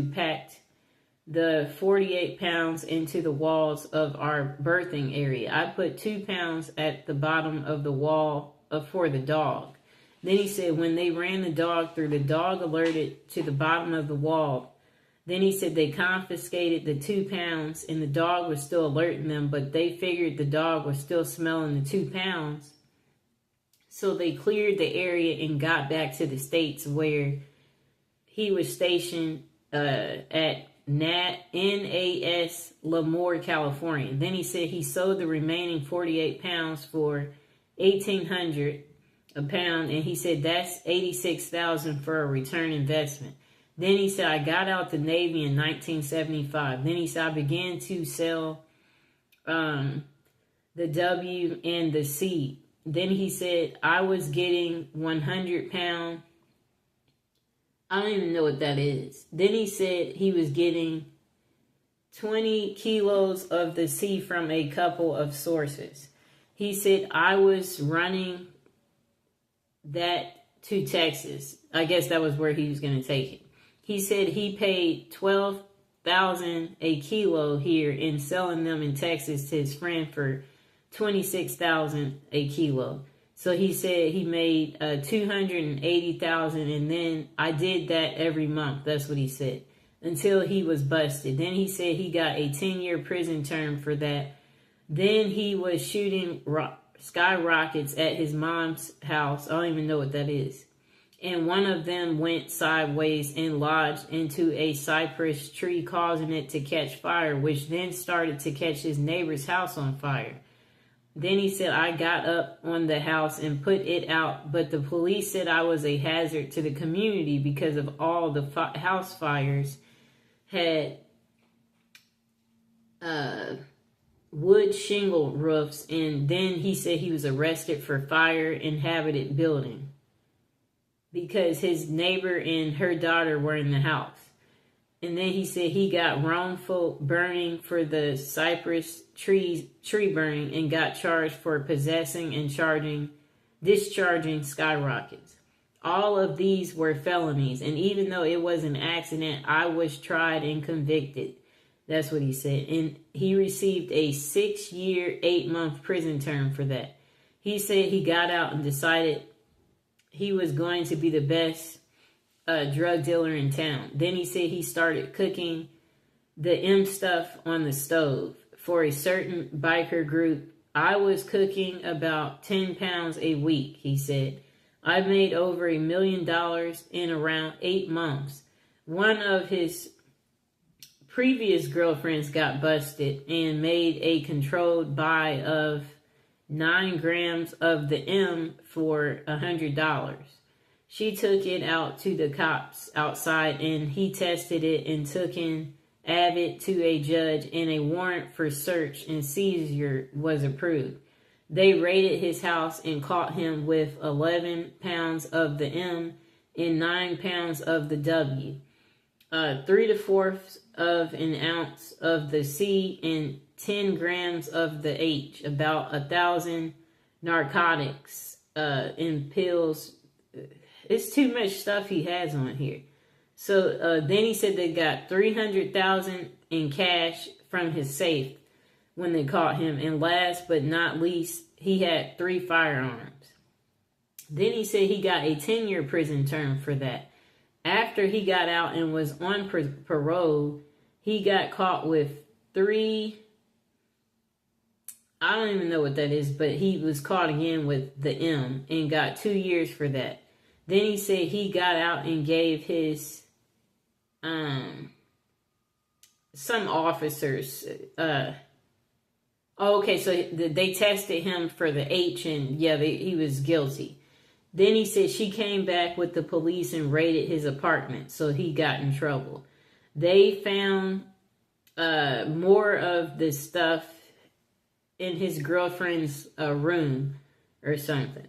packed the 48 pounds into the walls of our birthing area. I put 2 pounds at the bottom of the wall for the dog. Then he said when they ran the dog through, the dog alerted to the bottom of the wall. Then he said they confiscated the 2 pounds and the dog was still alerting them, but they figured the dog was still smelling the 2 pounds. So they cleared the area and got back to the States where he was stationed at NAS Lemoore, California. Then he said he sold the remaining 48 pounds for $1,800 a pound, and he said that's $86,000 for a return investment. Then he said, I got out the Navy in 1975. Then he said, I began to sell the W and the C. Then he said, I was getting 100 pound. I don't even know what that is. Then he said he was getting 20 kilos of the C from a couple of sources. He said, I was running that to Texas. I guess that was where he was going to take it. He said he paid $12,000 a kilo here and selling them in Texas to his friend for $26,000 a kilo. So he said he made $280,000, and then I did that every month. That's what he said until he was busted. Then he said he got a 10-year prison term for that. Then he was shooting skyrockets at his mom's house. I don't even know what that is. And one of them went sideways and lodged into a cypress tree, causing it to catch fire, which then started to catch his neighbor's house on fire. Then he said, I got up on the house and put it out, but the police said I was a hazard to the community because of all the house fires had wood shingle roofs. And then he said he was arrested for fire inhabited building because his neighbor and her daughter were in the house. And then he said he got wrongful burning for the cypress tree burning and got charged for possessing and discharging skyrockets. All of these were felonies. And even though it was an accident, I was tried and convicted. That's what he said. And he received a 6-year, 8-month prison term for that. He said he got out and decided he was going to be the best drug dealer in town. Then he said he started cooking the M stuff on the stove for a certain biker group. I was cooking about 10 pounds a week, he said. I made over $1 million in around 8 months. One of his previous girlfriends got busted and made a controlled buy of 9 grams of the M for $100. She took it out to the cops outside and he tested it and took in Abbott to a judge, and a warrant for search and seizure was approved. They raided his house and caught him with 11 pounds of the M and 9 pounds of the W, 3/4 of an ounce of the C and 10 grams of the H, about 1,000 narcotics in pills. It's too much stuff he has on here. So then he said they got $300,000 in cash from his safe when they caught him. And last but not least, he had 3 firearms. Then he said he got a 10-year prison term for that. After he got out and was on parole, he got caught with 3... I don't even know what that is, but he was caught again with the M and got 2 years for that. Then he said he got out and gave his some officers okay, so they tested him for the H, and yeah, he was guilty. Then he said she came back with the police and raided his apartment, so he got in trouble. They found more of the stuff in his girlfriend's room or something.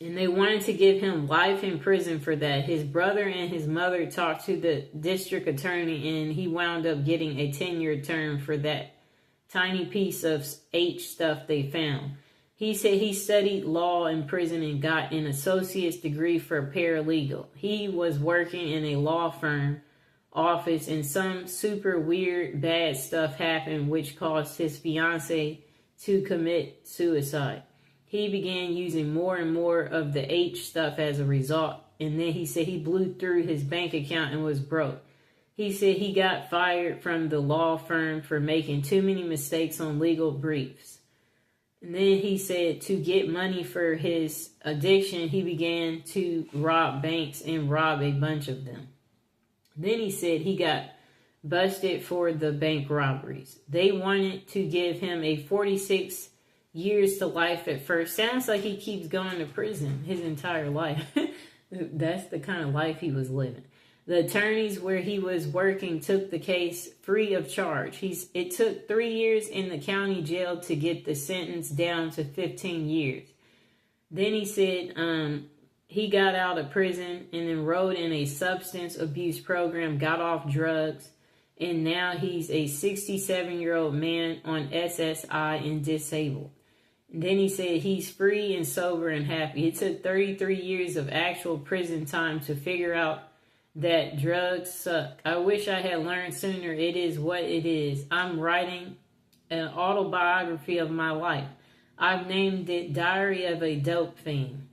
And they wanted to give him life in prison for that. His brother and his mother talked to the district attorney, and he wound up getting a 10-year term for that tiny piece of H stuff they found. He said he studied law in prison and got an associate's degree for paralegal. He was working in a law firm office, and some super weird bad stuff happened which caused his fiance to commit suicide. He began using more and more of the H stuff as a result, and then he said he blew through his bank account and was broke. He said he got fired from the law firm for making too many mistakes on legal briefs. And then he said to get money for his addiction, he began to rob banks and rob a bunch of them. Then he said he got busted for the bank robberies. They wanted to give him a 46 years to life at first. Sounds like he keeps going to prison his entire life. That's the kind of life he was living. The attorneys where he was working took the case free of charge. It took 3 years in the county jail to get the sentence down to 15 years. Then he said he got out of prison and enrolled in a substance abuse program, got off drugs, and now he's a 67-year-old man on SSI and disabled. And then he said he's free and sober and happy. It took 33 years of actual prison time to figure out that drugs suck. I wish I had learned sooner. It is what it is. I'm writing an autobiography of my life. I've named it Diary of a Dope Fiend.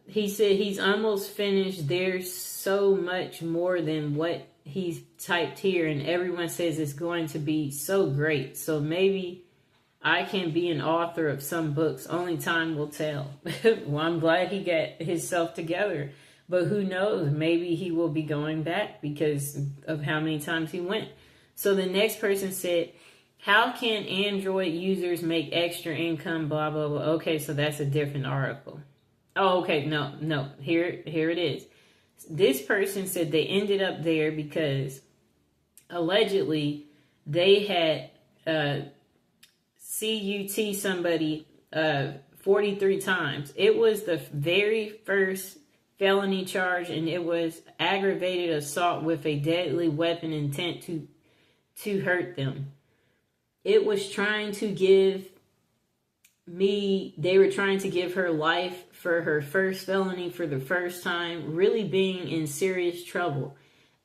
He said he's almost finished. There's so much more than what he's typed here, and everyone says it's going to be so great. So maybe I can be an author of some books. Only time will tell. Well, I'm glad he got himself together. But who knows? Maybe he will be going back because of how many times he went. So the next person said, how can Android users make extra income, blah, blah, blah. Okay, so that's a different article. Oh, okay, no. Here it is. This person said they ended up there because allegedly they had CUT somebody 43 times. It was the very first felony charge, and it was aggravated assault with a deadly weapon intent to hurt them. It was trying to give they were trying to give her life for her first felony for the first time, really being in serious trouble.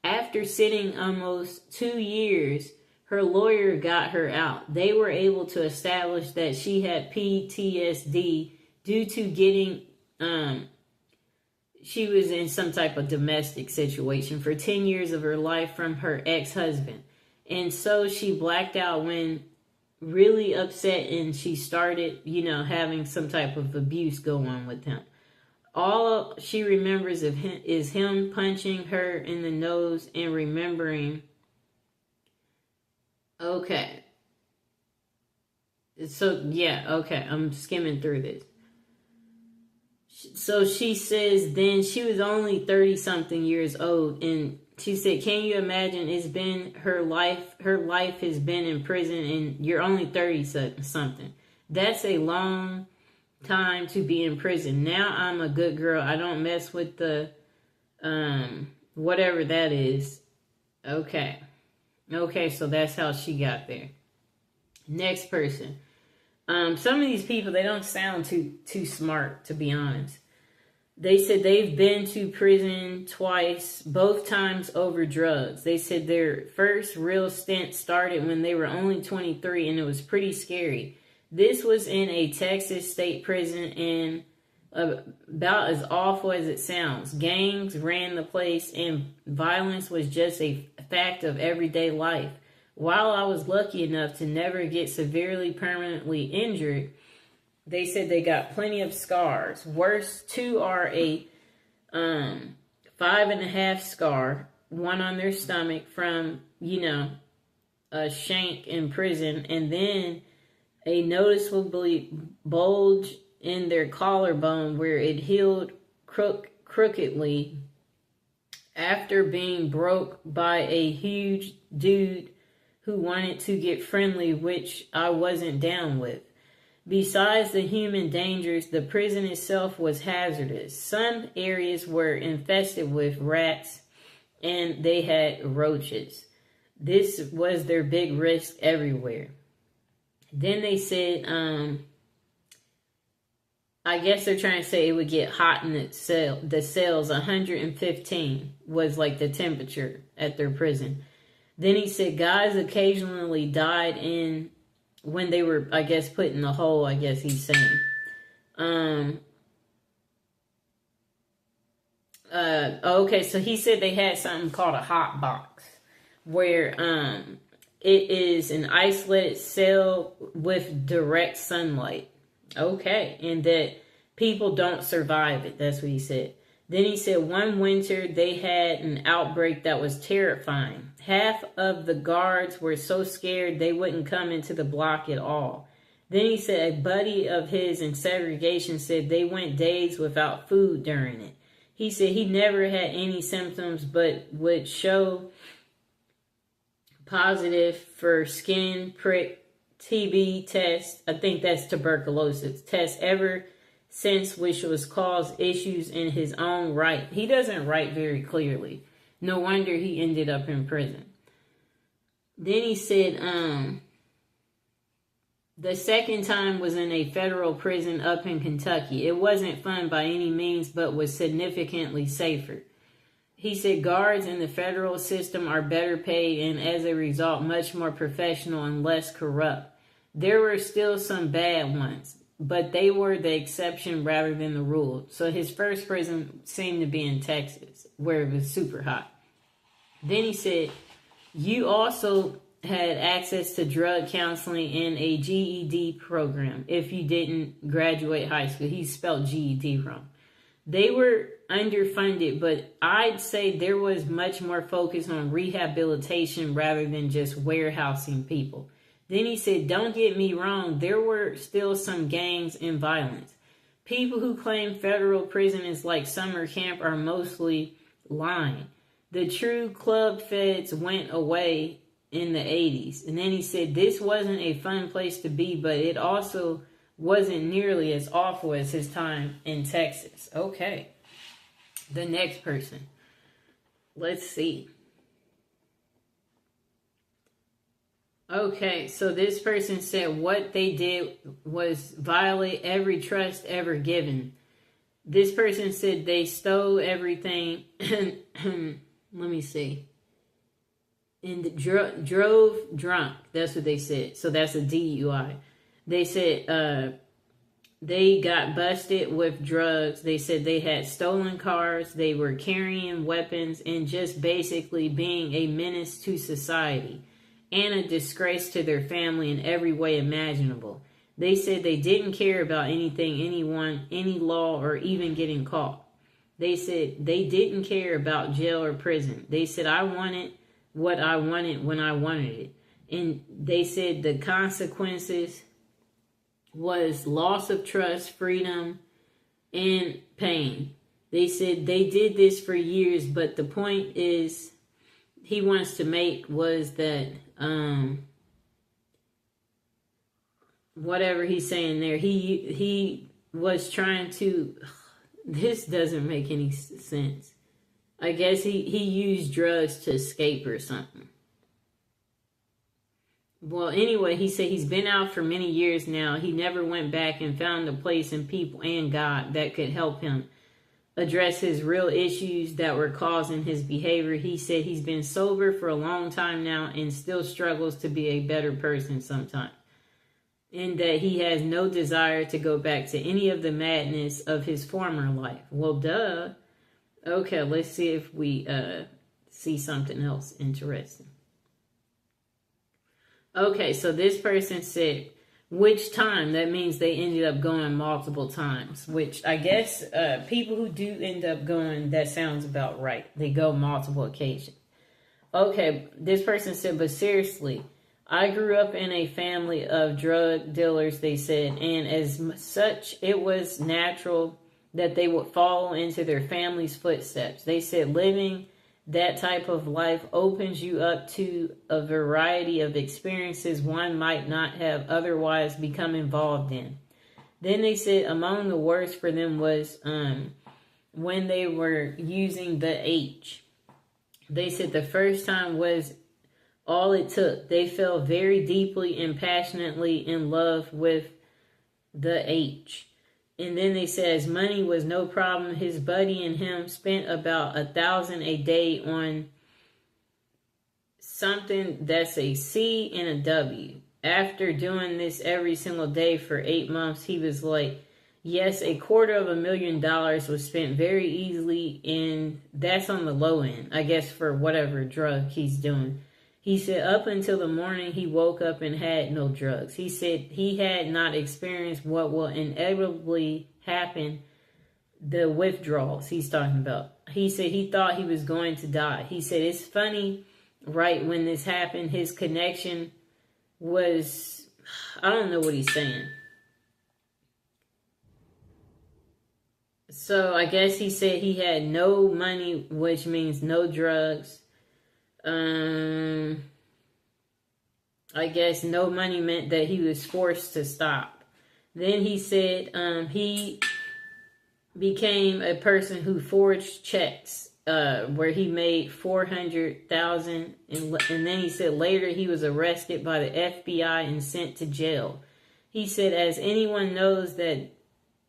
After sitting almost 2 years, her lawyer got her out. They were able to establish that she had PTSD due to getting she was in some type of domestic situation for 10 years of her life from her ex-husband. And so she blacked out when really upset, and she started, having some type of abuse go on with him. All she remembers of him is him punching her in the nose and remembering. Okay. So, yeah, okay. I'm skimming through this. So she says then she was only 30-something years old, and she said, can you imagine, it's been her life has been in prison, and you're only 30-something. That's a long time to be in prison. Now I'm a good girl. I don't mess with the, whatever that is. Okay, so that's how she got there. Next person. Some of these people, they don't sound too smart, to be honest. They said they've been to prison twice, both times over drugs. They said their first real stint started when they were only 23, and it was pretty scary. This was in a Texas state prison, and about as awful as it sounds. Gangs ran the place, and violence was just a fact of everyday life. While I was lucky enough to never get severely permanently injured, they said they got plenty of scars. Worst two are a 5.5 scar, one on their stomach from, a shank in prison, and then a noticeably bulge in their collarbone where it healed crookedly after being broke by a huge dude who wanted to get friendly, which I wasn't down with. Besides the human dangers, the prison itself was hazardous. Some areas were infested with rats, and they had roaches. This was their big risk everywhere. Then they said, I guess they're trying to say it would get hot in its cell. The cells, 115 was like the temperature at their prison. Then he said guys occasionally died in when they were, I guess, put in the hole. I guess he's saying. Um. Okay, so he said they had something called a hot box, where it is an isolated cell with direct sunlight. Okay, and that people don't survive it. That's what he said. Then he said one winter they had an outbreak that was terrifying. Half of the guards were so scared they wouldn't come into the block at all. Then he said a buddy of his in segregation said they went days without food during it. He said he never had any symptoms but would show positive for skin prick, TB test. I think that's tuberculosis test ever since, which was caused issues in his own right. He doesn't write very clearly. No wonder he ended up in prison. Then he said the second time was in a federal prison up in Kentucky. It wasn't fun by any means, but was significantly safer. He said guards in the federal system are better paid and as a result much more professional and less corrupt. There were still some bad ones, but they were the exception rather than the rule. So his first prison seemed to be in Texas, where it was super hot. Then he said, you also had access to drug counseling and a GED program if you didn't graduate high school. He spelled GED wrong. They were underfunded, but I'd say there was much more focus on rehabilitation rather than just warehousing people. Then he said, don't get me wrong, there were still some gangs and violence. People who claim federal prison is like summer camp are mostly lying. The true club feds went away in the 80s. And then he said, this wasn't a fun place to be, but it also wasn't nearly as awful as his time in Texas. Okay. The next person. Let's see. Okay, so this person said what they did was violate every trust ever given. This person said they stole everything. Let me see. And drove drunk. That's what they said. So that's a DUI. They said they got busted with drugs. They said they had stolen cars. They were carrying weapons and just basically being a menace to society and a disgrace to their family in every way imaginable. They said they didn't care about anything, anyone, any law, or even getting caught. They said they didn't care about jail or prison. They said, I wanted what I wanted when I wanted it. And they said the consequences was loss of trust, freedom, and pain. They said they did this for years, but the point is he wants to make was that whatever he's saying there, he was trying to, this doesn't make any sense. I guess he used drugs to escape or something. Well, anyway, he said he's been out for many years now. He never went back and found a place in people and God that could help him address his real issues that were causing his behavior. He said he's been sober for a long time now and still struggles to be a better person sometimes. And that he has no desire to go back to any of the madness of his former life. Well, duh. Okay, let's see if we see something else interesting. Okay, so this person said, which time? That means they ended up going multiple times, which I guess people who do end up going, that sounds about right. They go multiple occasions. Okay, this person said, but seriously, I grew up in a family of drug dealers, they said, and as such, it was natural that they would follow into their family's footsteps. They said living that type of life opens you up to a variety of experiences one might not have otherwise become involved in. Then they said among the worst for them was when they were using the H. They said the first time was all it took. They fell very deeply and passionately in love with the H. And then they says money was no problem. His buddy and him spent about $1,000 a day on something that's a C and a W. After doing this every single day for 8 months, he was like, yes, $250,000 was spent very easily, and that's on the low end, I guess, for whatever drug he's doing. He said up until the morning he woke up and had no drugs. He said he had not experienced what will inevitably happen, the withdrawals he's talking about. He said he thought he was going to die. He said it's funny, right when this happened, his connection was, I don't know what he's saying. So I guess he said he had no money, which means no drugs. I guess no money meant that he was forced to stop. Then he said he became a person who forged checks where he made $400,000, and then he said later he was arrested by the FBI and sent to jail. He said, as anyone knows that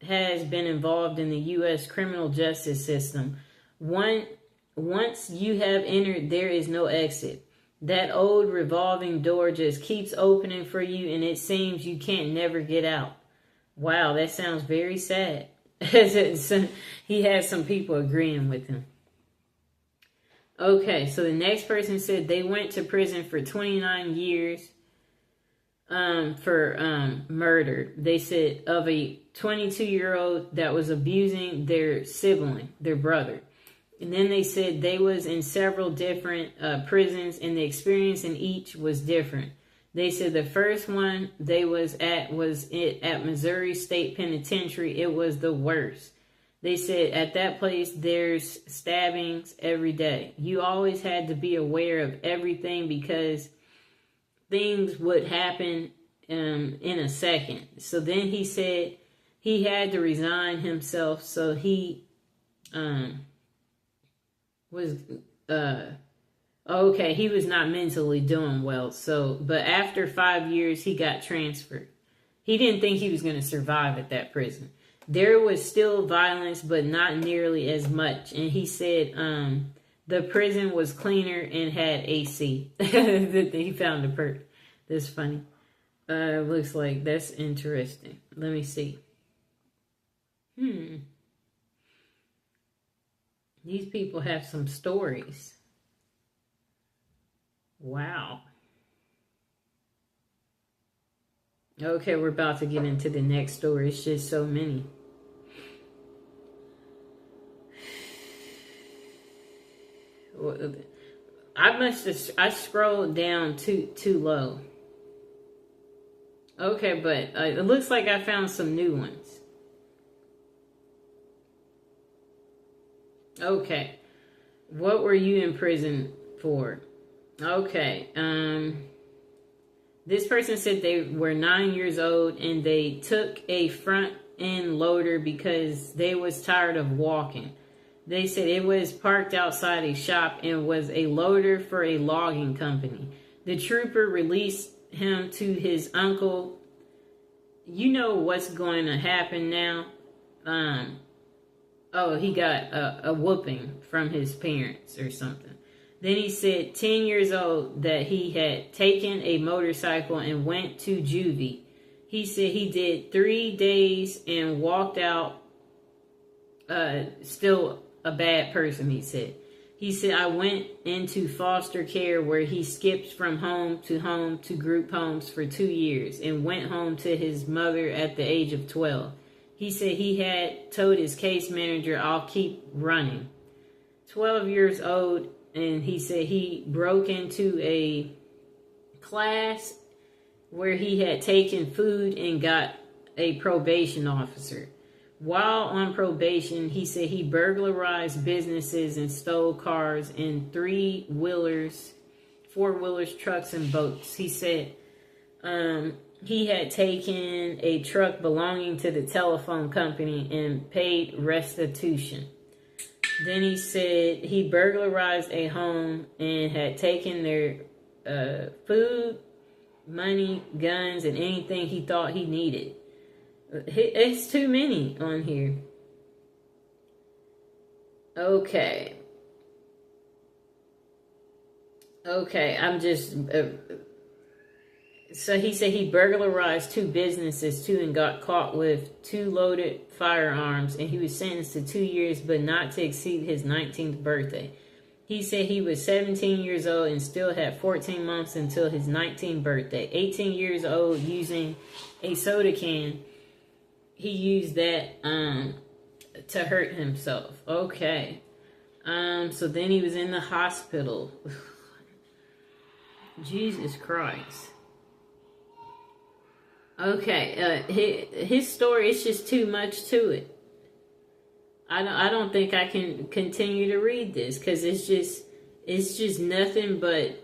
has been involved in the U.S. criminal justice system, once you have entered, there is no exit. That old revolving door just keeps opening for you, and it seems you can't never get out. Wow, that sounds very sad. He has some people agreeing with him. Okay, so the next person said they went to prison for 29 years for murder. They said of a 22-year-old that was abusing their sibling, their brother. And then they said they was in several different prisons, and the experience in each was different. They said the first one they was at Missouri State Penitentiary. It was the worst. They said at that place there's stabbings every day. You always had to be aware of everything because things would happen in a second. So then he said he had to resign himself, so he was he was not mentally doing well. So, but after 5 years he got transferred. He didn't think he was going to survive at that prison. There was still violence, but not nearly as much. And he said the prison was cleaner and had AC. He found a perk. That's funny. Looks like that's interesting. Let me see. These people have some stories. Wow. Okay, we're about to get into the next story. It's just so many. I scrolled down too low. Okay, but it looks like I found some new ones. Okay. What were you in prison for? Okay. This person said they were 9 years old and they took a front end loader because they was tired of walking. They said it was parked outside a shop and was a loader for a logging company. The trooper released him to his uncle. You know what's going to happen now? He got a whooping from his parents or something. Then he said 10 years old that he had taken a motorcycle and went to juvie. He said he did 3 days and walked out still a bad person, he said. He said, I went into foster care where he skipped from home to group homes for 2 years and went home to his mother at the age of 12. He said he had told his case manager, I'll keep running. 12 years old, and he said he broke into a class where he had taken food and got a probation officer. While on probation, he said he burglarized businesses and stole cars and 3-wheelers, 4-wheelers, trucks, and boats. He said he had taken a truck belonging to the telephone company and paid restitution. Then he said he burglarized a home and had taken their food, money, guns, and anything he thought he needed. It's too many on here. Okay. Okay, I'm just... so he said he burglarized 2 businesses too and got caught with 2 loaded firearms, and he was sentenced to 2 years but not to exceed his 19th birthday. He said he was 17 years old and still had 14 months until his 19th birthday. 18 years old, using a soda can. He used that to hurt himself. Okay. So then he was in the hospital. Jesus Christ. Okay, his story is just too much to it. I don't think I can continue to read this because it's just nothing but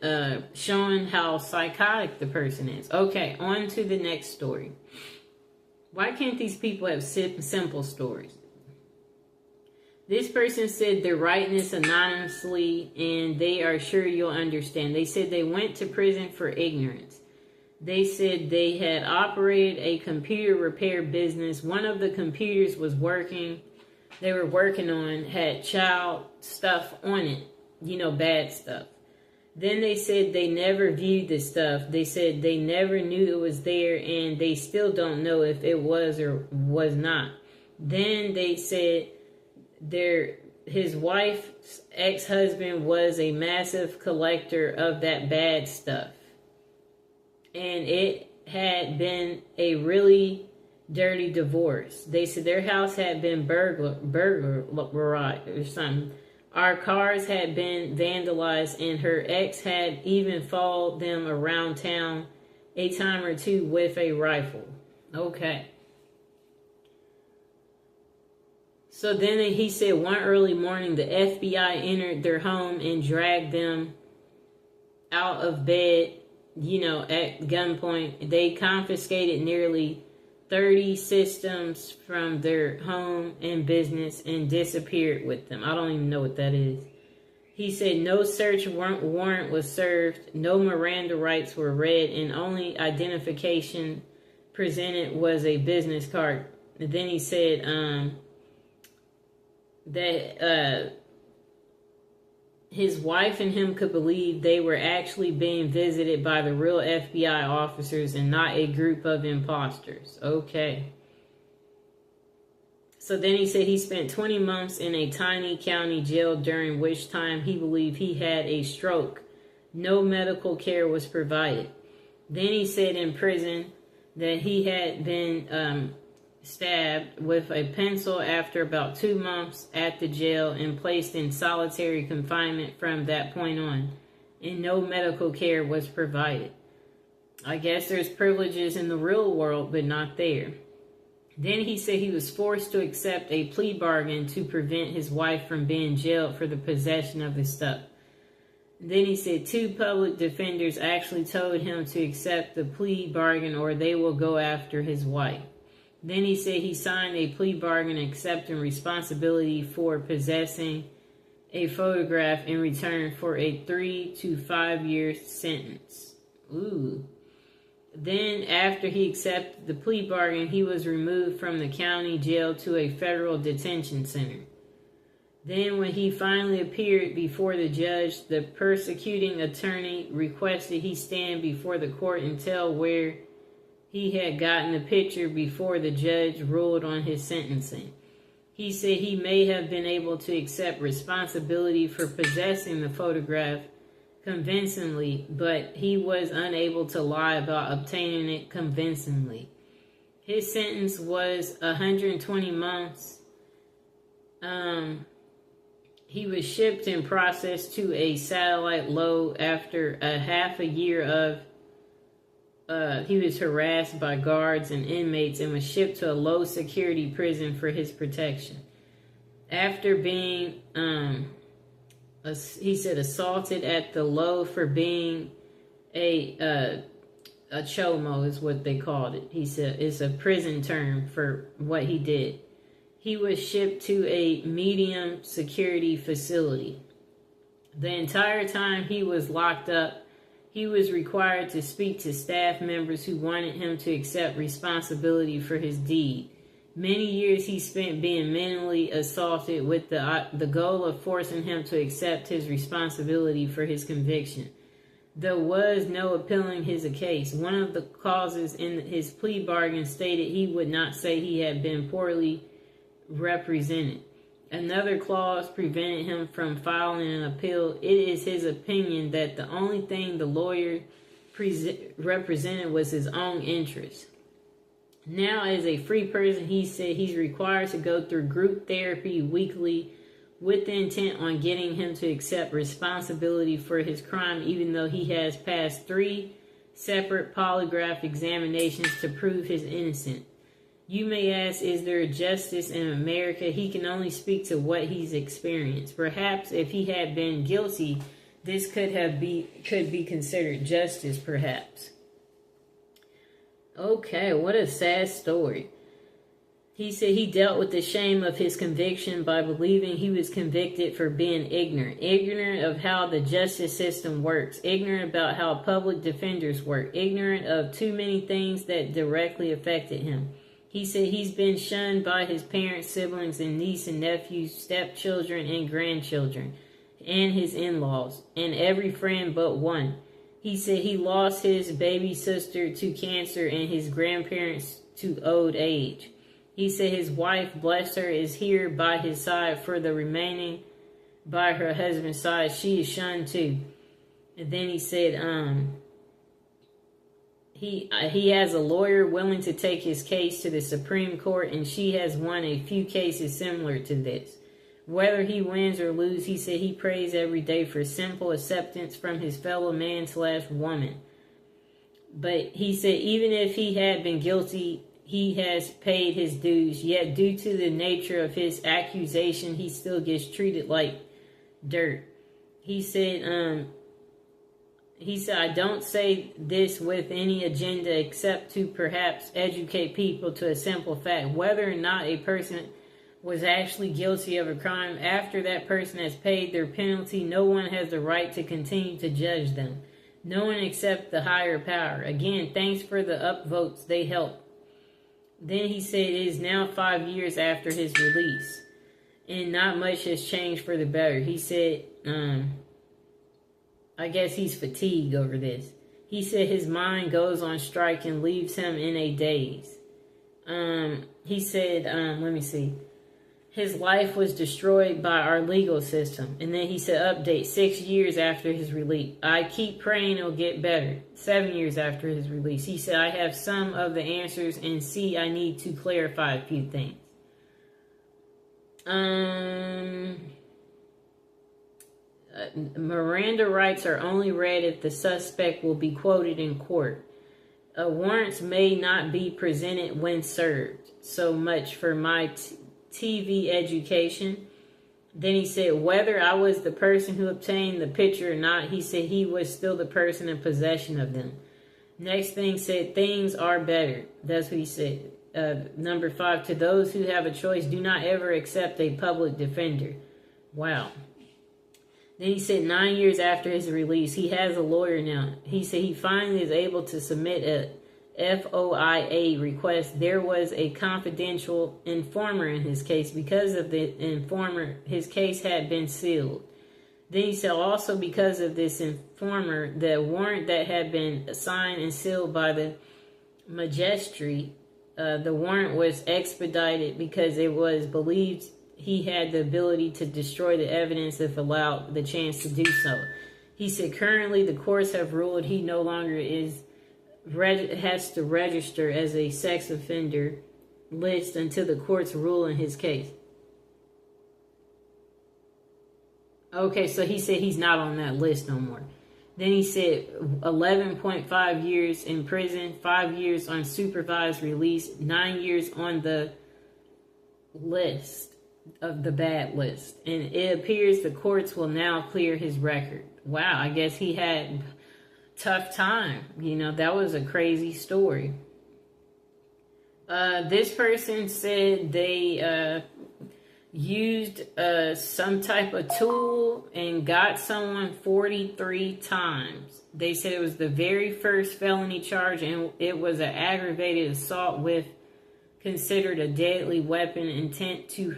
showing how psychotic the person is. Okay, on to the next story. Why can't these people have simple stories? This person said they're writing this anonymously and they are sure you'll understand. They said they went to prison for ignorance. They said they had operated a computer repair business. One of the computers they were working on had child stuff on it, bad stuff. Then they said they never viewed the stuff. They said they never knew it was there, and they still don't know if it was or was not. Then they said his wife's ex-husband was a massive collector of that bad stuff. And it had been a really dirty divorce. They said their house had been burglarized or something. Our cars had been vandalized, and her ex had even followed them around town a time or two with a rifle. Okay. So then he said one early morning the FBI entered their home and dragged them out of bed, at gunpoint. They confiscated nearly 30 systems from their home and business and disappeared with them. I don't even know what that is. He said no search warrant was served, no Miranda rights were read, and only identification presented was a business card. And then he said that his wife and him could believe they were actually being visited by the real FBI officers and not a group of imposters. Okay. So then he said he spent 20 months in a tiny county jail, during which time he believed he had a stroke. No medical care was provided. Then he said in prison that he had been stabbed with a pencil after about 2 months at the jail and placed in solitary confinement from that point on, and no medical care was provided. I guess there's privileges in the real world, but not there. Then he said he was forced to accept a plea bargain to prevent his wife from being jailed for the possession of the stuff. Then he said 2 public defenders actually told him to accept the plea bargain or they will go after his wife. Then he said he signed a plea bargain accepting responsibility for possessing a photograph in return for a 3 to 5 year sentence. Ooh. Then after he accepted the plea bargain, he was removed from the county jail to a federal detention center. Then when he finally appeared before the judge, the prosecuting attorney requested he stand before the court and tell where he had gotten the picture before the judge ruled on his sentencing. He said he may have been able to accept responsibility for possessing the photograph convincingly, but he was unable to lie about obtaining it convincingly. His sentence was 120 months. He was shipped and processed to a satellite low after a half a year of he was harassed by guards and inmates and was shipped to a low security prison for his protection. After being, he said, assaulted at the low for being a chomo is what they called it. He said it's a prison term for what he did. He was shipped to a medium security facility. The entire time he was locked up, He was required to speak to staff members who wanted him to accept responsibility for his deed. Many years he spent being mentally assaulted with the goal of forcing him to accept his responsibility for his conviction. There was no appealing his case. One of the clauses in his plea bargain stated he would not say he had been poorly represented. Another clause prevented him from filing an appeal. It is his opinion that the only thing the lawyer represented was his own interest. Now, as a free person, he said he's required to go through group therapy weekly with the intent on getting him to accept responsibility for his crime, even though he has passed 3 separate polygraph examinations to prove his innocence. You may ask, is there justice in America? He can only speak to what he's experienced. Perhaps if he had been guilty, this could be considered justice, perhaps. Okay, what a sad story. He said he dealt with the shame of his conviction by believing he was convicted for being ignorant of how the justice system works, ignorant about how public defenders work, ignorant of too many things that directly affected him. He said he's been shunned by his parents, siblings, and niece and nephews, stepchildren, and grandchildren, and his in-laws, and every friend but one. He said he lost his baby sister to cancer and his grandparents to old age. He said his wife, bless her, is here by his side for the remaining by her husband's side. She is shunned too. And then he said, he has a lawyer willing to take his case to the Supreme Court, and she has won a few cases similar to this. Whether he wins or loses, he said he prays every day for simple acceptance from his fellow man/woman. But he said even if he had been guilty, he has paid his dues. Yet due to the nature of his accusation, he still gets treated like dirt. He said, I don't say this with any agenda except to perhaps educate people to a simple fact. Whether or not a person was actually guilty of a crime, after that person has paid their penalty, no one has the right to continue to judge them. No one except the higher power. Again, thanks for the upvotes. They help. Then he said it is now 5 years after his release, and not much has changed for the better. He said, I guess he's fatigued over this. He said his mind goes on strike and leaves him in a daze. He said, let me see. His life was destroyed by our legal system. And then he said, update, 6 years after his release. I keep praying it'll get better. 7 years after his release. He said, I have some of the answers and see I need to clarify a few things. Miranda rights are only read if the suspect will be quoted in court. Warrants may not be presented when served. So much for my TV education. Then he said, whether I was the person who obtained the picture or not, he said he was still the person in possession of them. Next thing said, things are better. That's what he said. Number 5, to those who have a choice, do not ever accept a public defender. Wow. Then he said 9 years after his release, he has a lawyer now. He said he finally is able to submit a FOIA request. There was a confidential informer in his case. Because of the informer, his case had been sealed. Then he said also because of this informer, the warrant that had been signed and sealed by the magistrate, the warrant was expedited because it was believed he had the ability to destroy the evidence if allowed the chance to do so. He said currently the courts have ruled he no longer has to register as a sex offender list until the courts rule in his case. Okay, so he said he's not on that list no more. Then he said 11.5 years in prison, 5 years on supervised release, 9 years on the list of the bad list. And it appears the courts will now clear his record. Wow, I guess he had tough time. You know, that was a crazy story. This person said they used some type of tool and got someone 43 times. They said it was the very first felony charge, and it was an aggravated assault with considered a deadly weapon, intent to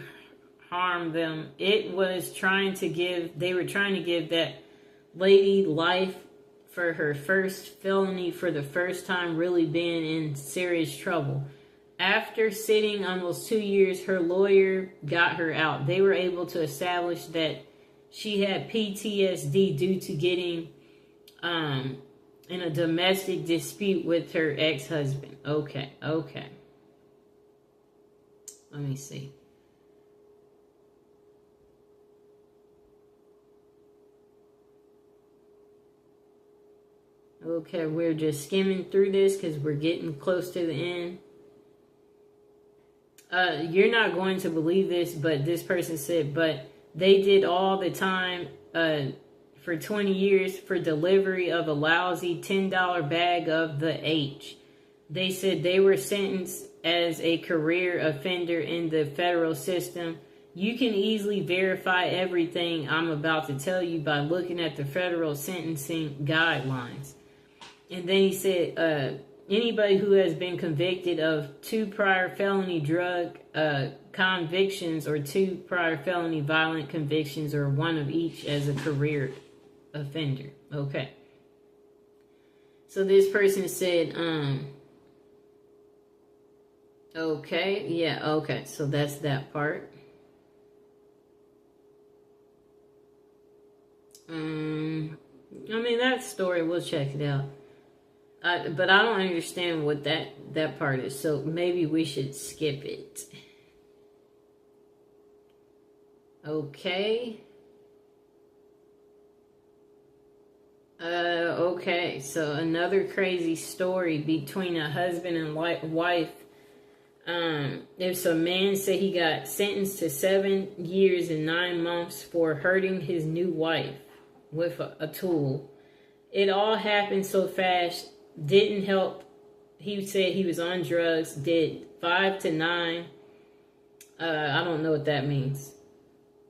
harm them. It was they were trying to give that lady life for her first felony, for the first time really being in serious trouble. After sitting almost 2 years, her lawyer got her out. They were able to establish that she had PTSD due to getting in a domestic dispute with her ex-husband. Okay. Let me see. Okay, we're just skimming through this because we're getting close to the end. You're not going to believe this, but this person said, but they did all the time for 20 years for delivery of a lousy $10 bag of the H. They said they were sentenced as a career offender in the federal system. You can easily verify everything I'm about to tell you by looking at the federal sentencing guidelines. And then he said, anybody who has been convicted of 2 prior felony drug convictions or 2 prior felony violent convictions or 1 of each as a career offender. Okay. So this person said, okay, yeah, okay. So that's that part. I mean, that story, we'll check it out. But I don't understand what that part is, so maybe we should skip it. Okay. Okay, so another crazy story between a husband and wife. If a man said he got sentenced to 7 years and 9 months for hurting his new wife with a tool. It all happened so fast. Didn't help. He said he was on drugs. Did 5 to 9. I don't know what that means.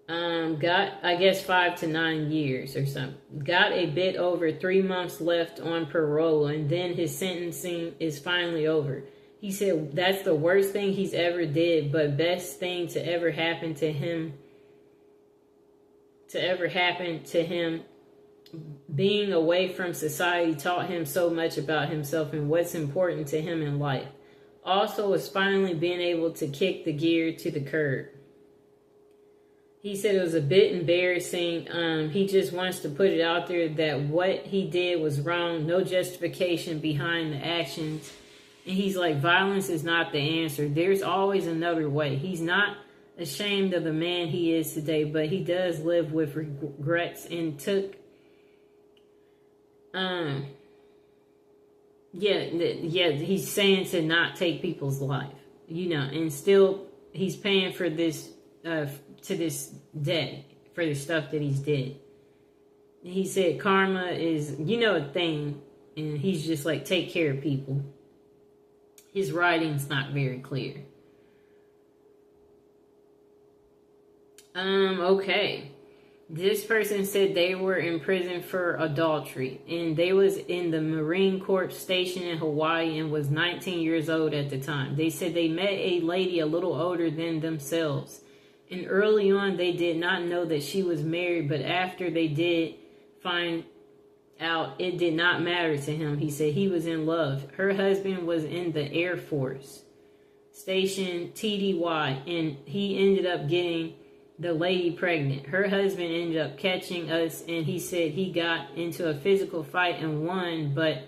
Got, I guess, 5 to 9 years or something. Got a bit over 3 months left on parole, and then his sentencing is finally over. He said that's the worst thing he's ever did, but best thing to ever happen to him. Being away from society taught him so much about himself and what's important to him in life. Also was finally being able to kick the gear to the curb. He said it was a bit embarrassing. He just wants to put it out there that what he did was wrong. No justification behind the actions. And he's like, violence is not the answer. There's always another way. He's not ashamed of the man he is today, but he does live with regrets and took he's saying to not take people's life, and still he's paying for this to this day for the stuff that he's did. He said karma is a thing, and he's just like, take care of people. His writing's not very clear. Okay. This person said they were in prison for adultery, and they was in the Marine Corps station in Hawaii and was 19 years old at the time. They said they met a lady a little older than themselves, and early on they did not know that she was married, but after they did find out, it did not matter to him. He said he was in love. Her husband was in the Air Force, station TDY, and he ended up getting the lady pregnant. Her husband ended up catching us, and he said he got into a physical fight and won, but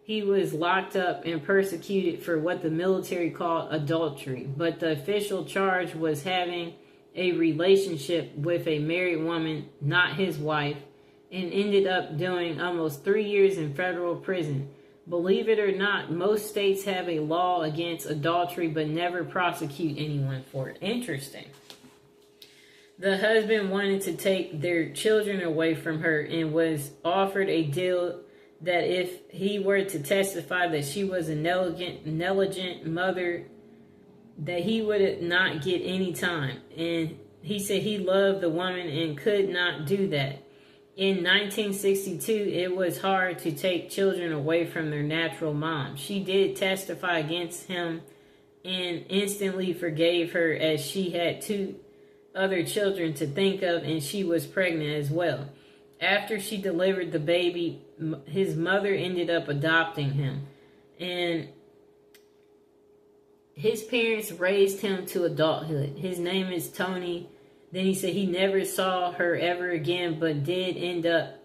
he was locked up and persecuted for what the military called adultery. But the official charge was having a relationship with a married woman, not his wife, and ended up doing almost 3 years in federal prison. Believe it or not, most states have a law against adultery but never prosecute anyone for it. Interesting. The husband wanted to take their children away from her and was offered a deal that if he were to testify that she was a negligent mother, that he would not get any time. And he said he loved the woman and could not do that. In 1962, it was hard to take children away from their natural mom. She did testify against him and instantly forgave her, as she had 2 other children to think of and she was pregnant as well. After she delivered the baby, his mother ended up adopting him. And his parents raised him to adulthood. His name is Tony. Then he said he never saw her ever again, but did end up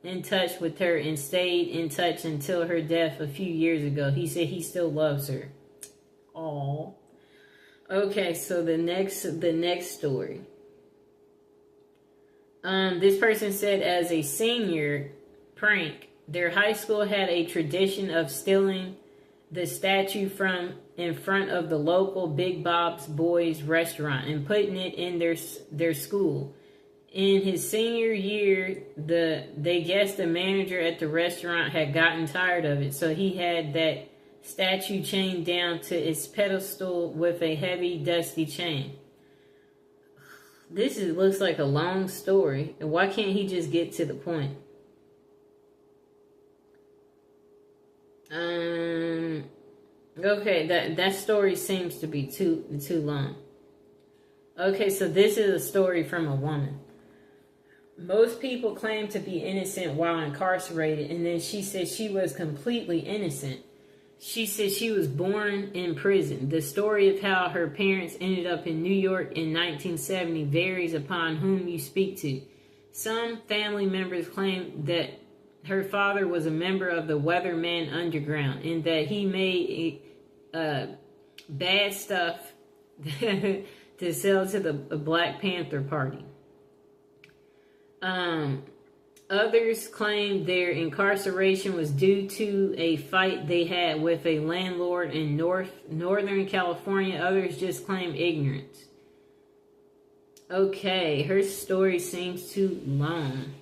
in touch with her and stayed in touch until her death a few years ago. He said he still loves her. Aww. Okay, so the next story. This person said, as a senior prank, their high school had a tradition of stealing the statue from in front of the local Big Bob's Boys restaurant and putting it in their school. In his senior year, they guessed the manager at the restaurant had gotten tired of it, so he had that statue chained down to its pedestal with a heavy, dusty chain. Looks like a long story. And why can't he just get to the point? Okay, that story seems to be too long. Okay, so this is a story from a woman. Most people claim to be innocent while incarcerated, and then she said she was completely innocent. She said she was born in prison. The story of how her parents ended up in New York in 1970 varies upon whom you speak to. Some family members claim that her father was a member of the Weatherman Underground and that he made bad stuff to sell to the Black Panther Party. Others claim their incarceration was due to a fight they had with a landlord in Northern California. Others just claim ignorance. Okay, her story seems too long.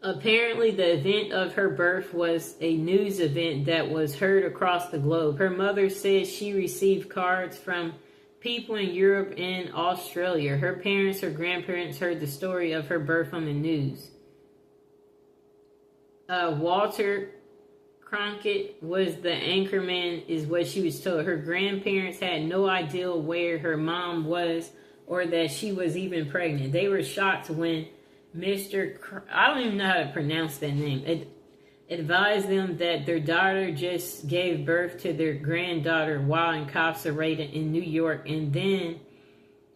Apparently, the event of her birth was a news event that was heard across the globe. Her mother says she received cards from people in Europe and Australia. Her parents or grandparents heard the story of her birth on the news. Walter Cronkite was the anchorman, is what she was told. Her grandparents had no idea where her mom was or that she was even pregnant. They were shocked when I don't even know how to pronounce that name. It advised them that their daughter just gave birth to their granddaughter while incarcerated in New York and then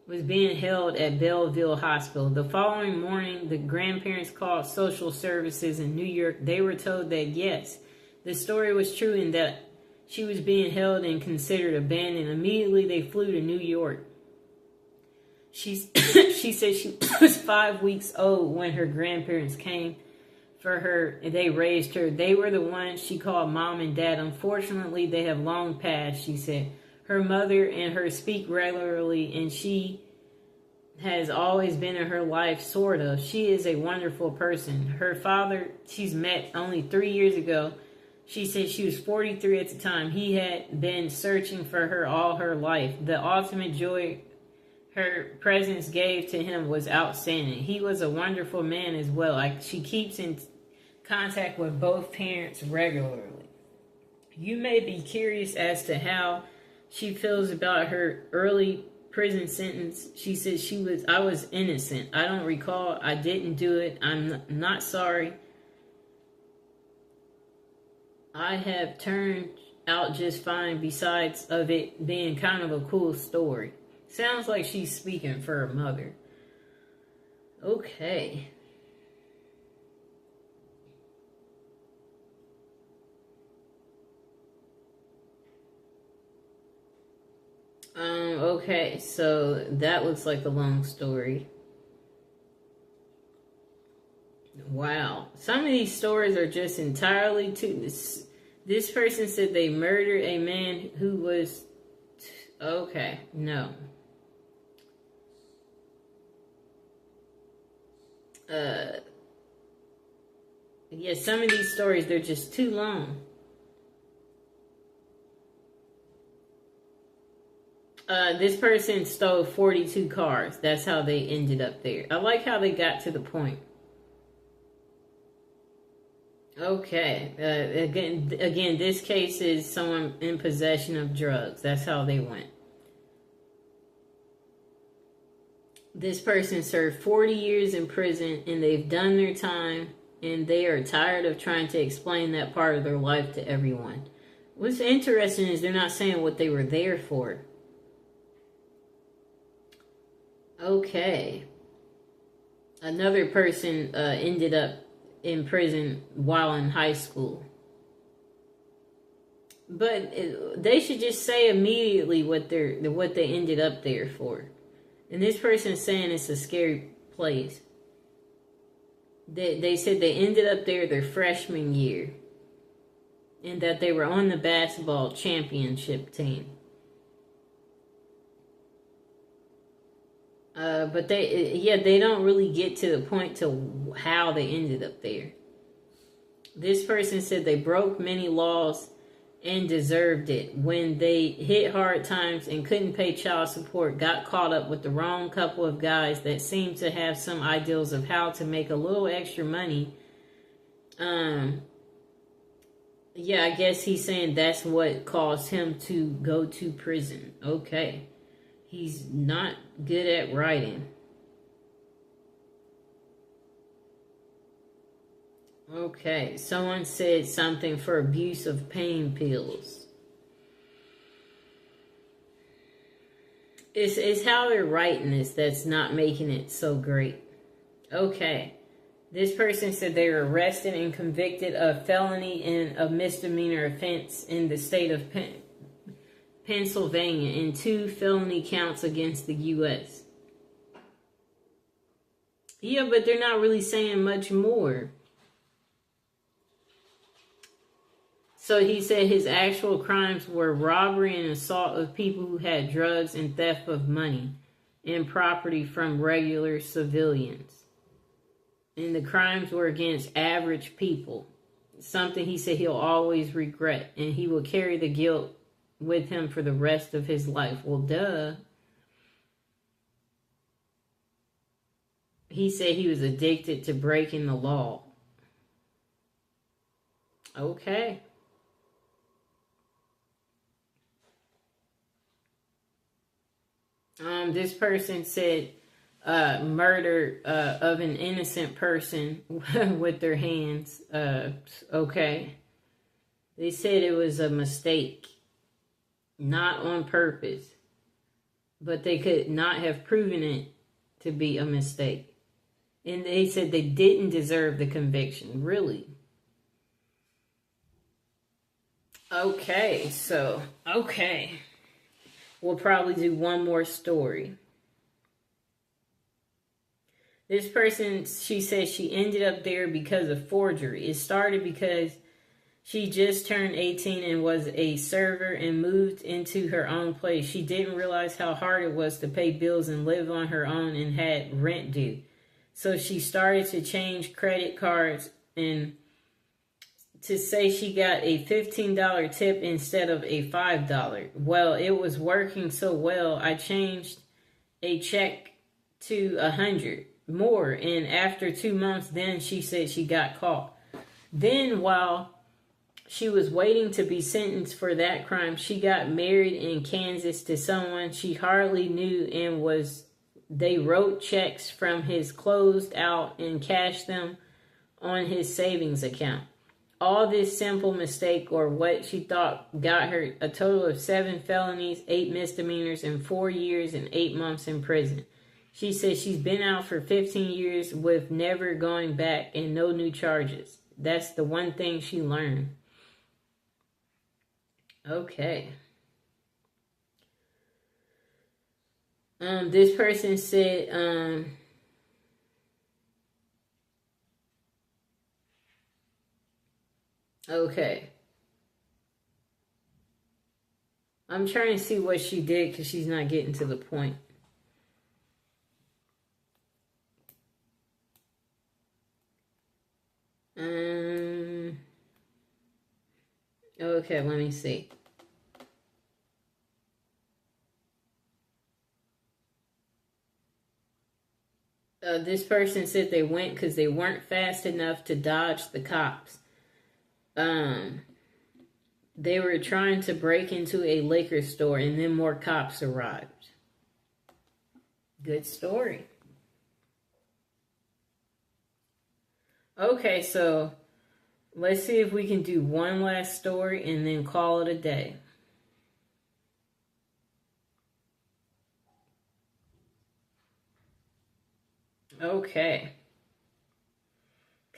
was being held at Belleville Hospital. The following morning, the grandparents called social services in New York. They were told that yes, the story was true and that she was being held and considered abandoned. Immediately, they flew to New York. She said she was 5 weeks old when her grandparents came for her. They raised her. They were the ones she called mom and dad. Unfortunately, they have long passed, she said. Her mother and her speak regularly, and she has always been in her life, sort of. She is a wonderful person. Her father, she's met only 3 years ago. She said she was 43 at the time. He had been searching for her all her life. The ultimate joy her presence gave to him was outstanding. He was a wonderful man as well. She keeps in contact with both parents regularly. You may be curious as to how she feels about her early prison sentence. She said I was innocent. I don't recall. I didn't do it. I'm not sorry. I have turned out just fine besides of it being kind of a cool story. Sounds like she's speaking for her mother. Okay. Okay, so that looks like a long story. Wow. Some of these stories are just entirely too... This person said they murdered a man who was... Okay, no. Yeah, some of these stories, they're just too long. This person stole 42 cars. That's how they ended up there. I like how they got to the point. Okay. Again, this case is someone in possession of drugs. That's how they went. This person served 40 years in prison and they've done their time and they are tired of trying to explain that part of their life to everyone. What's interesting is they're not saying what they were there for. Okay. Another person ended up in prison while in high school. But they should just say immediately what they ended up there for. And this person is saying it's a scary place. They said they ended up there their freshman year. And that they were on the basketball championship team. But they don't really get to the point to how they ended up there. This person said they broke many laws and deserved it. When they hit hard times and couldn't pay child support, got caught up with the wrong couple of guys that seemed to have some ideals of how to make a little extra money. Yeah, I guess he's saying that's what caused him to go to prison. Okay. He's not good at writing. Okay, someone said something for abuse of pain pills. It's how they're writing this that's not making it so great. Okay. This person said they were arrested and convicted of felony and a misdemeanor offense in the state of Pennsylvania and 2 felony counts against the U.S. Yeah, but they're not really saying much more. So he said his actual crimes were robbery and assault of people who had drugs and theft of money and property from regular civilians. And the crimes were against average people. Something he said he'll always regret. And he will carry the guilt with him for the rest of his life. Well, duh. He said he was addicted to breaking the law. Okay. This person said murder of an innocent person with their hands. Okay. They said it was a mistake. Not on purpose. But they could not have proven it to be a mistake. And they said they didn't deserve the conviction. Really? Okay, so, okay. We'll probably do one more story. This person, she says she ended up there because of forgery. It started because she just turned 18 and was a server and moved into her own place. She didn't realize how hard it was to pay bills and live on her own and had rent due. So she started to change credit cards and to say she got a $15 tip instead of a $5. Well, it was working so well, I changed a check to $100 more. And after 2 months, then she said she got caught. Then while she was waiting to be sentenced for that crime, she got married in Kansas to someone she hardly knew and they wrote checks from his closed out and cashed them on his savings account. All this simple mistake, or what she thought, got her a total of 7 felonies, 8 misdemeanors, and 4 years and 8 months in prison. She says she's been out for 15 years with never going back and no new charges. That's the one thing she learned. Okay. This person said, okay. I'm trying to see what she did because she's not getting to the point. Okay, let me see. This person said they went because they weren't fast enough to dodge the cops. They were trying to break into a liquor store and then more cops arrived. Good story. Okay, so let's see if we can do one last story and then call it a day. Okay,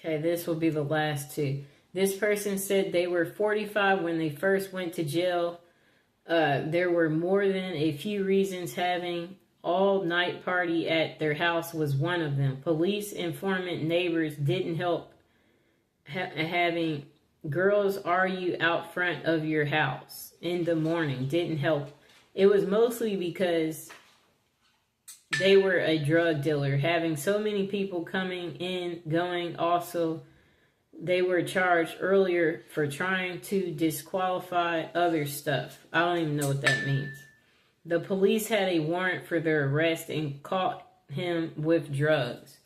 this will be the last two. This person said they were 45 when they first went to jail. There were more than a few reasons. Having all-night party at their house was one of them. Police informant neighbors didn't help. Having girls argue out front of your house in the morning didn't help. It was mostly because they were a drug dealer. Having so many people coming in, going. Also, they were charged earlier for trying to disqualify other stuff. I don't even know what that means. The police had a warrant for their arrest and caught him with drugs.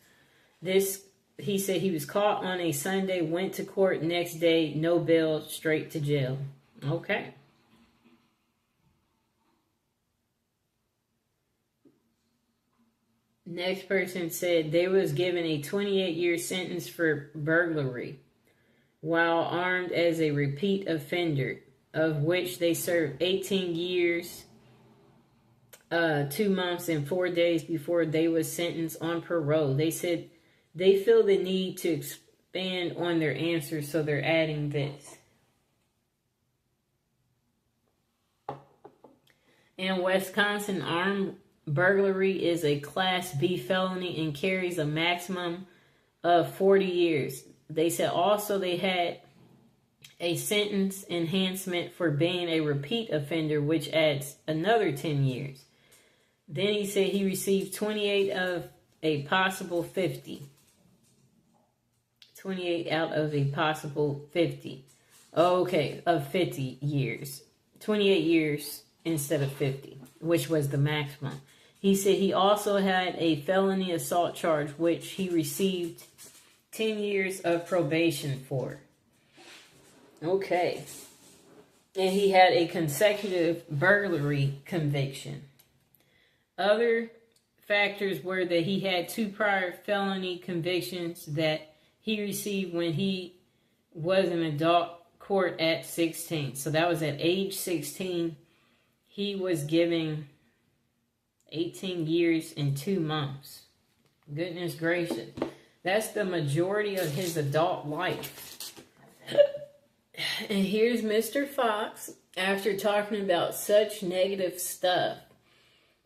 He said he was caught on a Sunday, went to court next day, no bail, straight to jail. Okay. Next person said they was given a 28-year sentence for burglary while armed as a repeat offender, of which they served 18 years, 2 months, and 4 days before they was sentenced on parole. They said they feel the need to expand on their answers, so they're adding this. In Wisconsin, armed burglary is a Class B felony and carries a maximum of 40 years. They said also they had a sentence enhancement for being a repeat offender, which adds another 10 years. Then he said he received 28 of a possible 50. 28 out of a possible 50. Okay, of 50 years. 28 years instead of 50, which was the maximum. He said he also had a felony assault charge, which he received 10 years of probation for. Okay. And he had a consecutive burglary conviction. Other factors were that he had 2 prior felony convictions that he received when he was in adult court at 16. So that was at age 16. He was given 18 years and 2 months. Goodness gracious. That's the majority of his adult life. And here's Mr. Fox. After talking about such negative stuff,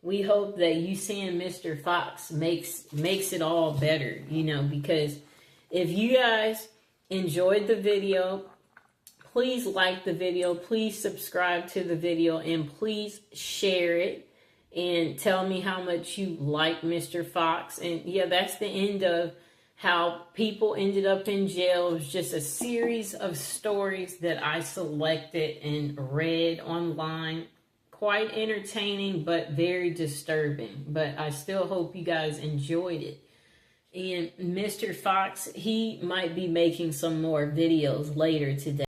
we hope that you seeing Mr. Fox makes it all better, because if you guys enjoyed the video, please like the video, please subscribe to the video, and please share it and tell me how much you like Mr. Fox. And yeah, that's the end of how people ended up in jail. It was just a series of stories that I selected and read online. Quite entertaining, but very disturbing. But I still hope you guys enjoyed it. And Mr. Fox, he might be making some more videos later today.